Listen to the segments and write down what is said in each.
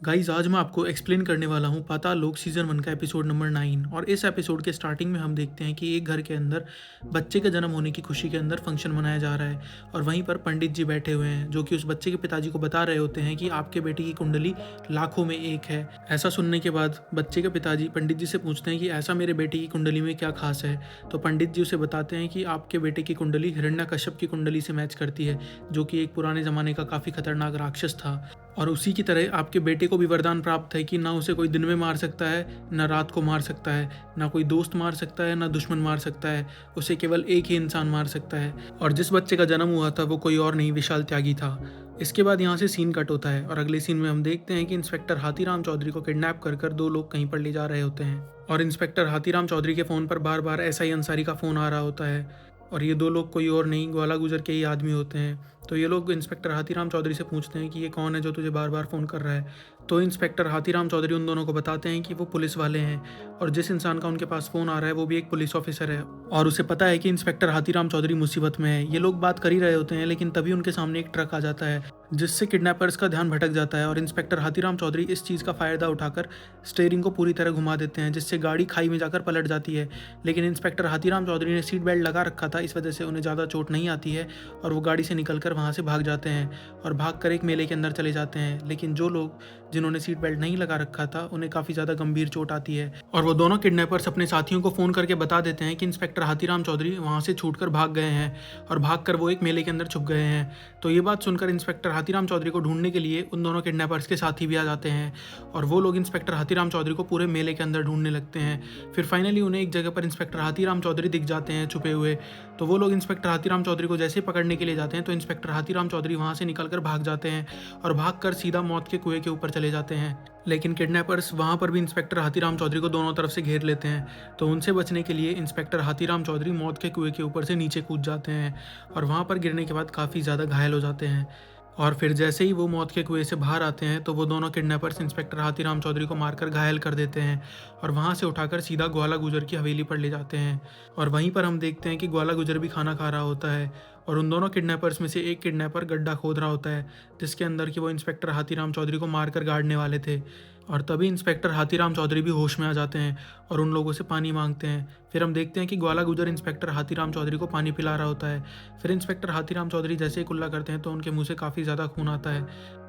Guys आज मैं आपको एक्सप्लेन करने वाला हूँ पाताल लोक सीज़न 1 का एपिसोड नंबर 9। और इस एपिसोड के स्टार्टिंग में हम देखते हैं कि एक घर के अंदर बच्चे के जन्म होने की खुशी के अंदर फंक्शन मनाया जा रहा है। और वहीं पर पंडित जी बैठे हुए हैं जो कि उस बच्चे के पिताजी को बता रहे होते हैं कि आपके बेटे की कुंडली लाखों में एक है। ऐसा सुनने के बाद बच्चे के पिताजी पंडित जी से पूछते हैं कि ऐसा मेरे बेटे की कुंडली में क्या खास है। तो पंडित जी उसे बताते हैं कि आपके बेटे की कुंडली हिरण्यकश्यप की कुंडली से मैच करती है, जो कि एक पुराने ज़माने का काफ़ी खतरनाक राक्षस था। और उसी की तरह आपके बेटे को भी वरदान प्राप्त है कि ना उसे कोई दिन में मार सकता है, ना रात को मार सकता है, ना कोई दोस्त मार सकता है, ना दुश्मन मार सकता है। उसे केवल एक ही इंसान मार सकता है। और जिस बच्चे का जन्म हुआ था वो कोई और नहीं, विशाल त्यागी था। इसके बाद यहाँ से सीन कट होता है और अगले सीन में हम देखते हैं कि इंस्पेक्टर हाथीराम चौधरी को किडनैप कर दो लोग कहीं पर ले जा रहे होते हैं। और इंस्पेक्टर हाथीराम चौधरी के फ़ोन पर बार बार एसआई अंसारी का फ़ोन आ रहा होता है। और ये दो लोग कोई और नहीं, ग्वाला गुजर के ही आदमी होते हैं। तो ये लोग इंस्पेक्टर हाथीराम चौधरी से पूछते हैं कि ये कौन है जो तुझे बार बार फ़ोन कर रहा है। तो इंस्पेक्टर हाथीराम चौधरी उन दोनों को बताते हैं कि वो पुलिस वाले हैं और जिस इंसान का उनके पास फ़ोन आ रहा है वो भी एक पुलिस ऑफिसर है। और उसे पता है कि इंस्पेक्टर हाथीराम चौधरी मुसीबत में है। ये लोग बात कर ही रहे होते हैं, लेकिन तभी उनके सामने एक ट्रक आ जाता है जिससे किडनैपर्स का ध्यान भटक जाता है। और इंस्पेक्टर हाथीराम चौधरी इस चीज़ का फ़ायदा उठाकर स्टीयरिंग को पूरी तरह घुमा देते हैं, जिससे गाड़ी खाई में जाकर पलट जाती है। लेकिन इंस्पेक्टर हाथीराम चौधरी ने सीट बेल्ट लगा रखा था, इस वजह से उन्हें ज़्यादा चोट नहीं आती है और वो गाड़ी से निकलकर वहाँ से भाग जाते हैं और भागकर एक मेले के अंदर चले जाते हैं। लेकिन जो लोग जिन्होंने सीट बेल्ट नहीं लगा रखा था उन्हें काफ़ी ज़्यादा गंभीर चोट आती है। और वो दोनों किडनैपर्स अपने साथियों को फ़ोन करके बता देते हैं कि इंस्पेक्टर हाथीराम चौधरी वहाँ से छूटकर भाग गए हैं और भागकर वो एक मेले के अंदर छुप गए हैं। तो ये बात सुनकर इंस्पेक्टर हाथीराम चौधरी को ढूंढने के लिए उन दोनों किडनैपर्स के साथी भी आ जाते हैं और वो लोग इंस्पेक्टर हाथीराम चौधरी को पूरे मेले के अंदर ढूंढने लगते हैं। फिर फाइनली उन्हें एक जगह पर इंस्पेक्टर हाथीराम चौधरी दिख जाते हैं छुपे हुए। तो वो लोग इंस्पेक्टर हाथीराम चौधरी को जैसे पकड़ने के लिए जाते हैं तो इंस्पेक्टर हाथीराम चौधरी वहाँ से निकलकर भाग जाते हैं और भागकर सीधा मौत के कुएं के ऊपर चले जाते हैं। लेकिन किडनैपर्स वहाँ पर भी इंस्पेक्टर हाथीराम चौधरी को दोनों तरफ से घेर लेते हैं। तो उनसे बचने के लिए इंस्पेक्टर हाथीराम चौधरी मौत के कुएं के ऊपर से नीचे कूद जाते हैं और वहाँ पर गिरने के बाद काफ़ी ज़्यादा घायल हो जाते हैं। और फिर जैसे ही वो मौत के कुएं से बाहर आते हैं तो वो दोनों किडनैपर्स इंस्पेक्टर हाथीराम चौधरी को मारकर घायल कर देते हैं और वहाँ से उठाकर सीधा ग्वाला गुजर की हवेली पर ले जाते हैं। और वहीं पर हम देखते हैं कि ग्वाला गुजर भी खाना खा रहा होता है और उन दोनों किडनैपर्स में से एक किडनैपर गड्ढा खोद रहा होता है जिसके अंदर कि वो इंस्पेक्टर हाथीराम चौधरी को मारकर गाड़ने वाले थे। और तभी इंस्पेक्टर हाथीराम चौधरी भी होश में आ जाते हैं और उन लोगों से पानी मांगते हैं। फिर हम देखते हैं कि ग्वाला गुजर इंस्पेक्टर हाथीराम चौधरी को पानी पिला रहा होता है। फिर इंस्पेक्टर हाथीराम चौधरी जैसे ही कुल्ला करते हैं तो उनके मुंह से काफ़ी ज़्यादा खून आता है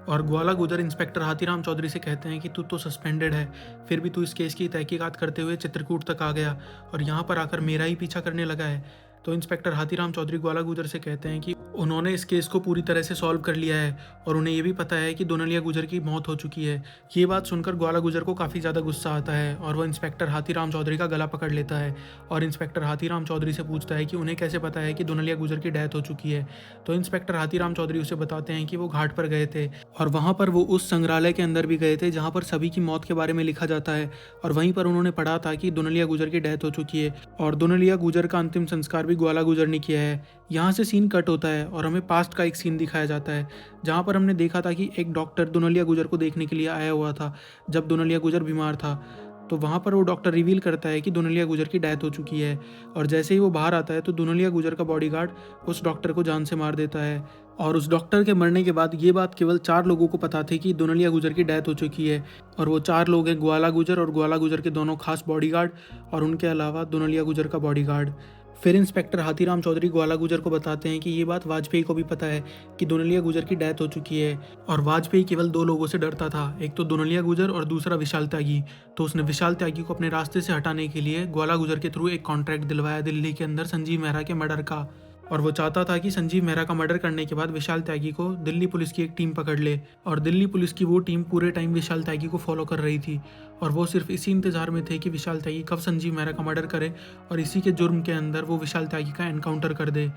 और ग्वाला गुजर इंस्पेक्टर हाथीराम चौधरी से कहते हैं कि तू तो सस्पेंडेड है, फिर भी तू इस केस की तहकीकात करते हुए चित्रकूट तक आ गया और यहाँ पर आकर मेरा ही पीछा करने लगा है। तो इंस्पेक्टर हाथीराम चौधरी ग्वाला गुजर से कहते हैं कि उन्होंने इस केस को पूरी तरह से सॉल्व कर लिया है और उन्हें ये भी पता है कि दोनलिया गुजर की मौत हो चुकी है। ये बात सुनकर ग्वाला गुजर को काफ़ी ज़्यादा गुस्सा आता है और वह इंस्पेक्टर हाथीराम चौधरी का गला पकड़ लेता है और इंस्पेक्टर हाथीराम चौधरी से पूछता है कि उन्हें कैसे पता है कि दोनलिया गुजर की डेथ हो चुकी है। तो इंस्पेक्टर हाथीराम चौधरी उसे बताते हैं कि वो घाट पर गए थे और वहाँ पर वो उस संग्रहालय के अंदर भी गए थे जहाँ पर सभी की मौत के बारे में लिखा जाता है और वहीं पर उन्होंने पढ़ा था कि दोनलिया गुजर की डेथ हो चुकी है और दोनलिया गुजर का अंतिम संस्कार भी ग्वाला गुजर ने किया है। यहाँ से सीन कट होता है और हमें पास्ट का एक सीन दिखाया जाता है जहाँ पर हमने देखा था कि एक डॉक्टर दोनलिया गुजर को देखने के लिए आया हुआ था जब दोनलिया गुजर बीमार था। तो वहाँ पर वो डॉक्टर रिवील करता है कि दोनलिया गुजर की डेथ हो चुकी है और जैसे ही वो बाहर आता है तो दोनलिया गुजर का बॉडीगार्ड उस डॉक्टर को जान से मार देता है। और उस डॉक्टर के मरने के बाद ये बात केवल 4 लोगों को पता थी कि दोनलिया गुजर की डेथ हो चुकी है और वो 4 लोग हैं ग्वाला गुजर और ग्वाला गुजर के दोनों खास बॉडीगार्ड और उनके अलावा दोनलिया गुजर का बॉडीगार्ड। फिर इंस्पेक्टर हाथीराम चौधरी ग्वाला गुजर को बताते हैं कि ये बात वाजपेयी को भी पता है कि दोनलिया गुजर की डेथ हो चुकी है और वाजपेयी केवल 2 लोगों से डरता था, एक तो दोनलिया गुजर और दूसरा विशाल त्यागी। तो उसने विशाल त्यागी को अपने रास्ते से हटाने के लिए ग्वाला गुजर के थ्रू एक कॉन्ट्रैक्ट दिलवाया दिल्ली के अंदर संजीव मेहरा के मर्डर का। और वो चाहता था कि संजीव मेहरा का मर्डर करने के बाद विशाल त्यागी को दिल्ली पुलिस की एक टीम पकड़ ले और दिल्ली पुलिस की वो टीम पूरे टाइम विशाल त्यागी को फॉलो कर रही थी और वो सिर्फ इसी इंतजार में थे कि विशाल त्यागी कब संजीव मेहरा का मर्डर करे और इसी के जुर्म के अंदर वो विशाल त्यागी का एनकाउंटर कर दे।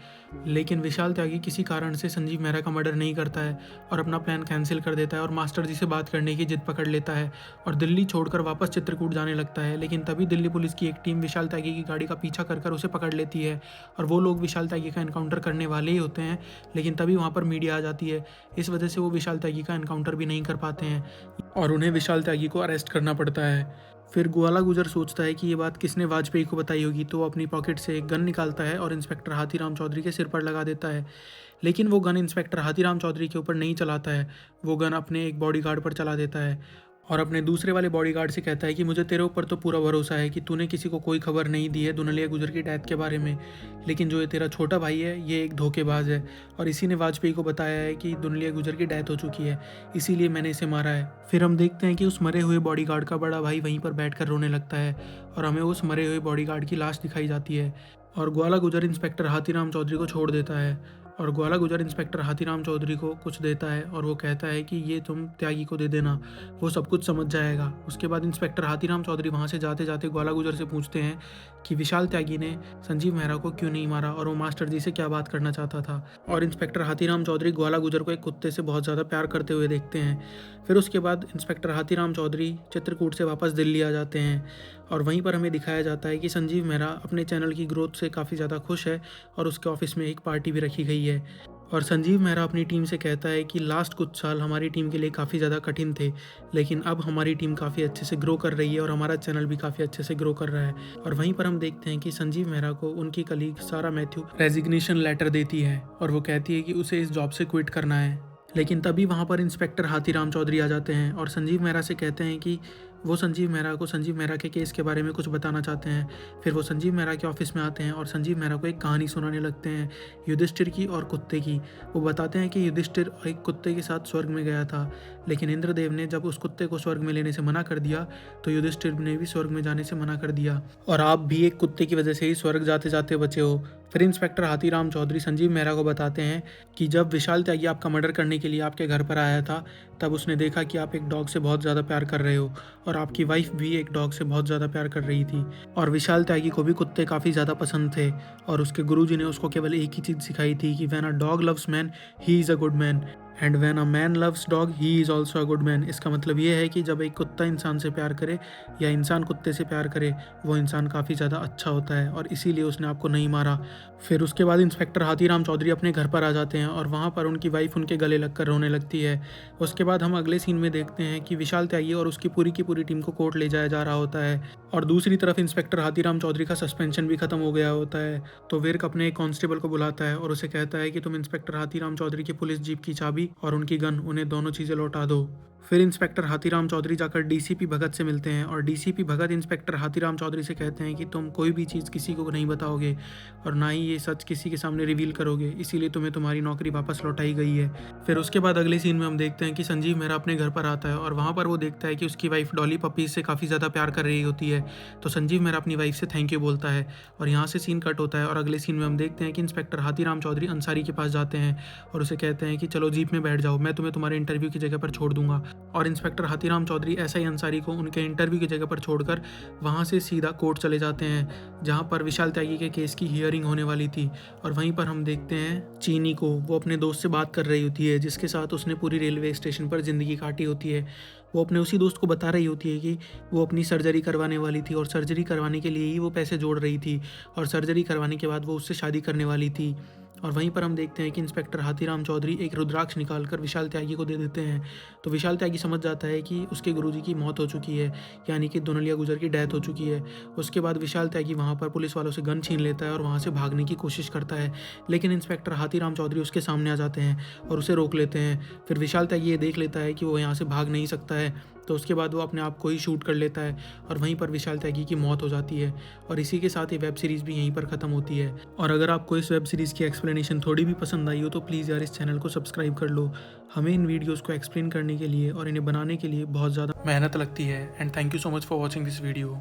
लेकिन विशाल त्यागी किसी कारण से संजीव मेहरा का मर्डर नहीं करता है और अपना प्लान कैंसिल कर देता है और मास्टर जी से बात करने की जिद पकड़ लेता है और दिल्ली छोड़कर वापस चित्रकूट जाने लगता है। लेकिन तभी दिल्ली पुलिस की एक टीम विशाल त्यागी की गाड़ी का पीछा कर उसे पकड़ लेती है और वो लोग विशाल त्यागी का एनकाउंटर करने वाले ही होते हैं। लेकिन तभी वहाँ पर मीडिया आ जाती है, इस वजह से वो विशाल त्यागी का एनकाउंटर भी नहीं कर पाते हैं और उन्हें विशाल त्यागी को अरेस्ट करना पड़ता है। फिर ग्वाला गुजर सोचता है कि ये बात किसने वाजपेयी को बताई होगी, तो वो अपनी पॉकेट से एक गन निकालता है और इंस्पेक्टर हाथीराम चौधरी के सिर पर लगा देता है। लेकिन वो गन इंस्पेक्टर हाथीराम चौधरी के ऊपर नहीं चलाता है, वो गन अपने एक बॉडीगार्ड पर चला देता है और अपने दूसरे वाले बॉडीगार्ड से कहता है कि मुझे तेरे ऊपर तो पूरा भरोसा है कि तूने किसी को कोई खबर नहीं दी है दुनलिया गुजर की डेथ के बारे में, लेकिन जो ये तेरा छोटा भाई है ये एक धोखेबाज है और इसी ने वाजपेयी को बताया है कि दुनलिया गुजर की डेथ हो चुकी है, इसीलिए मैंने इसे मारा है। फिर हम देखते हैं कि उस मरे हुए बॉडीगार्ड का बड़ा भाई वहीं पर बैठकर रोने लगता है और हमें उस मरे हुए बॉडीगार्ड की लाश दिखाई जाती है और ग्वाला गुजर इंस्पेक्टर हाथीराम चौधरी को छोड़ देता है और ग्वाला गुजर इंस्पेक्टर हाथीराम चौधरी को कुछ देता है और वो कहता है कि ये तुम त्यागी को दे देना, वो सब कुछ समझ जाएगा। उसके बाद इंस्पेक्टर हाथीराम चौधरी वहाँ से जाते जाते ग्वाला गुजर से पूछते हैं कि विशाल त्यागी ने संजीव मेहरा को क्यों नहीं मारा और वो मास्टर जी से क्या बात करना चाहता था। और इंस्पेक्टर हाथीराम चौधरी ग्वाला गुजर को एक कुत्ते से बहुत ज़्यादा प्यार करते हुए देखते हैं। फिर उसके बाद इंस्पेक्टर हाथीराम चौधरी चित्रकूट से वापस दिल्ली आ जाते हैं और वहीं पर हमें दिखाया जाता है कि संजीव मेहरा अपने चैनल की ग्रोथ से काफ़ी ज़्यादा खुश है और उसके ऑफिस में एक पार्टी भी रखी गई है। और संजीव मेहरा अपनी टीम से कहता है कि लास्ट कुछ साल हमारी टीम के लिए काफ़ी ज़्यादा कठिन थे, लेकिन अब हमारी टीम काफ़ी अच्छे से ग्रो कर रही है और हमारा चैनल भी काफ़ी अच्छे से ग्रो कर रहा है। और वहीं पर हम देखते हैं कि संजीव मेहरा को उनकी कलीग सारा मैथ्यू रेजिग्नेशन लेटर देती है और वो कहती है कि उसे इस जॉब से क्विट करना है। लेकिन तभी वहाँ पर इंस्पेक्टर हाथीराम चौधरी आ जाते हैं और संजीव मेहरा से कहते हैं कि वो संजीव मेहरा को संजीव मेहरा के केस के बारे में कुछ बताना चाहते हैं। फिर वो संजीव मेहरा के ऑफिस में आते हैं और संजीव मेहरा को एक कहानी सुनाने लगते हैं युधिष्ठिर की और कुत्ते की। वो बताते हैं कि युधिष्ठिर एक कुत्ते के साथ स्वर्ग में गया था, लेकिन इंद्रदेव ने जब उस कुत्ते को स्वर्ग में लेने से मना कर दिया तो युधिष्ठिर ने भी स्वर्ग में जाने से मना कर दिया और आप भी एक कुत्ते की वजह से ही स्वर्ग जाते जाते बचे हो। फिर इंस्पेक्टर हाथीराम चौधरी संजीव मेहरा को बताते हैं कि जब विशाल त्यागी आपका मर्डर करने के लिए आपके घर पर आया था तब उसने देखा कि आप एक डॉग से बहुत ज़्यादा प्यार कर रहे हो और आपकी वाइफ भी एक डॉग से बहुत ज़्यादा प्यार कर रही थी और विशाल त्यागी को भी कुत्ते काफ़ी ज़्यादा पसंद थे और उसके गुरुजी ने उसको केवल एक ही चीज़ सिखाई थी कि when a dog loves man he is a good man and when a man loves dog he is also a good man. इसका मतलब ये है कि जब एक कुत्ता इंसान से प्यार करे या इंसान कुत्ते से प्यार करे वो इंसान काफ़ी ज़्यादा अच्छा होता है और इसीलिए उसने आपको नहीं मारा। फिर उसके बाद इंस्पेक्टर हाथीराम चौधरी अपने घर पर आ जाते हैं और वहाँ पर उनकी वाइफ उनके गले लगकर रोने लगती है। उसके बाद हम अगले सीन में देखते हैं कि विशाल त्यागी और उसकी पूरी की पूरी टीम को कोर्ट ले जाया जा रहा होता है और दूसरी तरफ इंस्पेक्टर हाथीराम चौधरी का सस्पेंशन भी खत्म हो गया होता है। तो विर्क अपने एक कांस्टेबल को बुलाता है और उसे कहता है कि तुम इंस्पेक्टर हाथीराम चौधरी की पुलिस जीप की चाबी और उनकी गन उन्हें दोनों चीज़ें लौटा दो। फिर इंस्पेक्टर हाथीराम चौधरी जाकर डीसीपी भगत से मिलते हैं और डीसीपी भगत इंस्पेक्टर हाथीराम चौधरी से कहते हैं कि तुम कोई भी चीज़ किसी को नहीं बताओगे और ना ही ये सच किसी के सामने रिवील करोगे, इसीलिए तुम्हें तुम्हारी नौकरी वापस लौटाई गई है। फिर उसके बाद अगले सीन में हम देखते हैं कि संजीव मेहरा अपने घर पर आता है और वहाँ पर वो देखता है कि उसकी वाइफ डॉली पपीज से काफ़ी ज़्यादा प्यार कर रही होती है। तो संजीव मेहरा अपनी वाइफ से थैंक यू बोलता है और यहाँ से सीन कट होता है और अगले सीन में हम देखते हैं कि इंस्पेक्टर हाथीराम चौधरी अंसारी के पास जाते हैं और उसे कहते हैं कि चलो जीप में बैठ जाओ, मैं तुम्हें तुम्हारे इंटरव्यू की जगह पर छोड़ दूंगा। और इंस्पेक्टर हाथीराम चौधरी एसआई अंसारी को उनके इंटरव्यू की जगह पर छोड़कर वहाँ से सीधा कोर्ट चले जाते हैं जहाँ पर विशाल त्यागी के केस की हियरिंग होने वाली थी। और वहीं पर हम देखते हैं चीनी को, वो अपने दोस्त से बात कर रही होती है जिसके साथ उसने पूरी रेलवे स्टेशन पर ज़िंदगी काटी होती है। वो अपने उसी दोस्त को बता रही होती है कि वो अपनी सर्जरी करवाने वाली थी और सर्जरी करवाने के लिए ही वो पैसे जोड़ रही थी और सर्जरी करवाने के बाद वो उससे शादी करने वाली थी। और वहीं पर हम देखते हैं कि इंस्पेक्टर हाथीराम चौधरी एक रुद्राक्ष निकालकर विशाल त्यागी को दे देते हैं। तो विशाल त्यागी समझ जाता है कि उसके गुरुजी की मौत हो चुकी है, यानी कि दुनलिया गुजर की डेथ हो चुकी है। उसके बाद विशाल त्यागी वहाँ पर पुलिस वालों से गन छीन लेता है और वहाँ से भागने की कोशिश करता है, लेकिन इंस्पेक्टर हाथीराम चौधरी उसके सामने आ जाते हैं और उसे रोक लेते हैं। फिर विशाल त्यागी ये देख लेता है कि वो यहाँ से भाग नहीं सकता है, तो उसके बाद वो अपने आप को ही शूट कर लेता है और वहीं पर विशाल त्यागी की मौत हो जाती है। और इसी के साथ ये वेब सीरीज़ भी यहीं पर ख़त्म होती है। और अगर आपको इस वेब सीरीज़ की एक्सप्लेनेशन थोड़ी भी पसंद आई हो तो प्लीज़ यार इस चैनल को सब्सक्राइब कर लो। हमें इन वीडियोज़ को एक्सप्लेन करने के लिए और इन्हें बनाने के लिए बहुत ज़्यादा मेहनत लगती है। And thank you so much for watching this video.